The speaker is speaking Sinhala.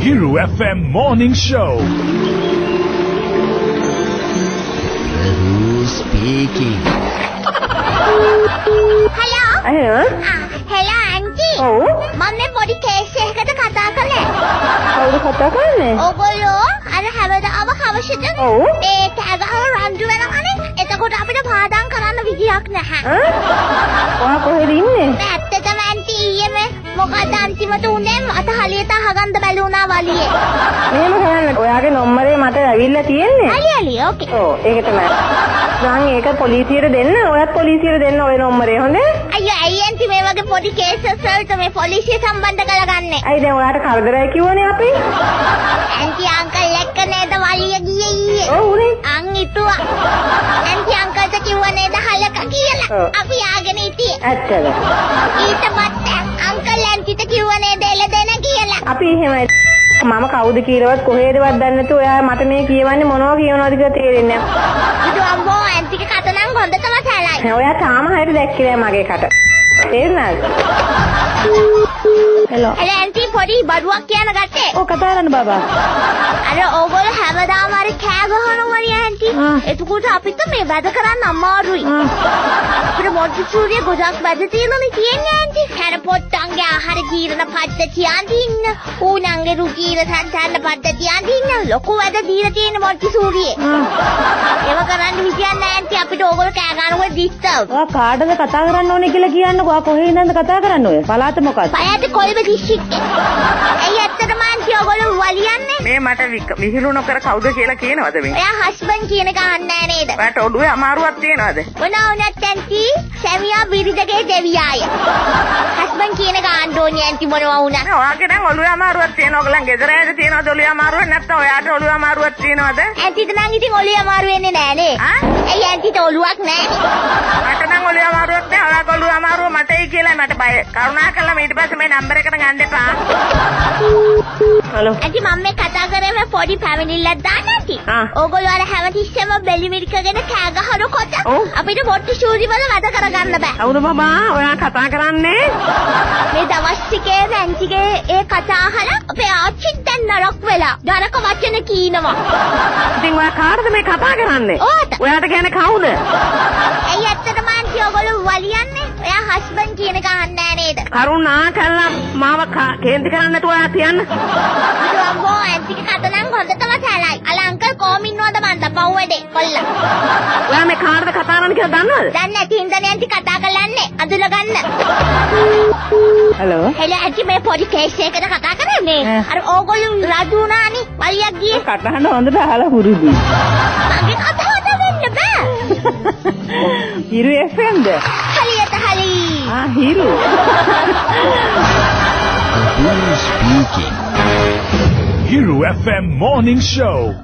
Hiru FM Morning Show. Who's speaking? Hello? Hello? Hello aunty. ඔව්. මම මේ පොඩි කේස් එකකට කතා කළේ. කවුද කතා කරන්නේ? ඔයගොල්ලෝ අර හැමදාම හවසට ඔව්. ඒ කෑගහව රණ්ඩු වෙනවනේ. එතකොට අපිට පාඩම් කරන්න විදියක් නැහැ. ඔයා කොහෙද ඉන්නේ? ඇත්තටම aunty ඊයේ මොකද අන්තිමට උනේ මට හලියට අහගන්න බැරි වුණා වලියේ. මෙහෙම කරන්න. ඔයාගේ නම්බරේ මට ඇවිල්ලා තියෙන්නේ. හලි ඕකේ. ඔව් ඒක තමයි. දැන් ඒක පොලිසියට දෙන්න. ඔයත් පොලිසියට දෙන්න ওই නම්බරේ හොඳේ? අයියෝ ඇයි aunty මේ වගේ පොඩි කේසස් වලට මේ පොලිසිය සම්බන්ධ කරගන්නේ? අයි දැන් ඔයාට කරදරයි කිව්වනේ අපි. aunty අංකල් එක්ක නේද වලිය ගියේ ඊයේ. ඔව් උනේ. අං හිතුවා. aunty අංකල්ට කිව්වා නේද හලක කියලා. ඔව්. අපි ආගෙන හිටියේ. ඇත්තද? ඊට පස්සේ අංකල් auntyට කිව්වා නේද එළදෙන කියලා. අපි එහෙමයි. මම කවුද කියලාවත් කොහෙදවත් දන්නේ නැතුව ඔයා මට මේ කියවන්නේ මොනවා කියනවද කියලා තේරෙන්නේ නැහැ. ඉතින් අම්මෝ auntyගේ කට නම් හොඳටම සැලයි. ඔයා තාම හරියට දැක්කේ නැහැ මගේ කට. තේරුණාද? හෙලෝ. අර aunty පොඩි බඩුවක් කියන ගත්තේ. ඔව් කතා කරන්න බබා. අර ඕගොල්ලෝ හැමදාම අර කෑ ගහනවනේ aunty. එතකොට අපිට මේ වැඩ කරන්න අමාරුයි. අපිට මොන්ටිසෝරිය ගොඩක් වැඩ තියෙනනේ කියන්නේ aunty. හැර පොට්ටන්ගේ ආහාර ජීර්ණ පද්ධතිය අඳින්න, ඌනන්ගේ රුචිර සංසන්න පද්ධතිය අඳින්න ලොකු වැඩ දීලා තියෙන මොන්ටිසෝරියේ. ඒව කරන්න විදියක් නැහැ aunty. අපිට ඕගොල්ලෝ කෑ ගන්නකොට disturb. ඔයා කාටද කතා කරන්න ඕනේ කියලා කියන්නකෝ. ඔයා කොහේ ඉඳන්ද කතා කරන්න ඔය? පළාත මොකක්ද? පයත කොල්බ දිස්ත්‍රික්කේ. ඇයි ඇත්තටම aunty ඕගොල්ලෝ වලියන්නේ? මේ මට විහිළු නොකර කවුද කියලා කියනවද මේ? එයා හස්බන්ඩ් කියන එක අහන්නේ නැහැ නේද? ඔයාට ඔළුවේ අමාරුවක් තියෙනවද? මොනවා වුණත් aunty සැමියා බිරිඳගේ දෙවියාය. හස්බන්ඩ් කියන එක අහන්න ඕනේ aunty මොනවා වුණත්. ඔයාගේ දැන් ඔළුවේ අමාරුවක් තියෙනවා. ඔයගලන් ගෙදර ඇද තියෙනවද ඔළුවේ අමාරුවක් නැත්නම් ඔයාට ඔළුවේ අමාරුවක් තියෙනවද? auntyට නම් ඉතින් ඔළුවේ අමාරු වෙන්නේ නැහැ නේ. ඇයි auntyට ඔළුවක් නැහැ? මට නම් ඔළුවේ අමාරුවක් නැහැ. ඔයාගේ ඔළුවේ අමාරුව මටයි කියලා මට බය. කරුණාකරලා ඊට පස්සේ මේ නම්බර එකට ගන්න එපා. හලෝ. aunty මම මේ කතා කරේ මේ පොඩි පැමිණිල්ලක් දාන්න aunty. ඕගොල්ලෝ අර හැමතිස්සෙම බෙලිමිරිකගෙන කෑ ගහනකොට අපිට මොන්ටිසෝරි වල වැඩ කරගන්න බෑ. කවුද බබා? ඔයා කතා කරන්නේ? මේ දවස් ටිකේ auntyගේ ඒ කතා අහලා අපේ ආච්චිත් දැන් නරක වෙලා. නරක වචන කියනවා. ඉතින් ඔයා කාටද මේ කතා කරන්නේ? ඕට. ඔයාට කියන්නේ කවුද? ඇයි ඇත්තටම aunty ඕගොල්ලෝ වලියන්නේ? ඔයා හස්බන්ඩ් කියන එක අහන්නේ නැහැ නේද? කරුණාකරලා මාව කේන්ති කරන්න නැතුව ඔයා තියන්න. ඉතින් අම්මෝ auntyගේ කට නම් හොඳටම සැලයි. අල අංකල් කොහොම ඉන්නවද මන්ද පව්වැඩේ කොල්ලා. ඔයා මේ කාටද කතා කරන්න කියලා දන්නවද? දැන් නැති හින්දානේ aunty කතා කරන්නේ. අඳුරගන්න. හලෝ. හෙල aunty මේ පොඩි කේස් එකකට කතා කරන්නේ. අර ඕගොල්ලෝ රජු උනානේ. වලියක් ගියේ. කටහඬ හොඳට අහලා පුරුදුයි. මගේ කතාවට වෙන්න බෑ. හිරු FMද? හලියට හලි. හිරු. Who's speaking? Hiru FM Morning Show.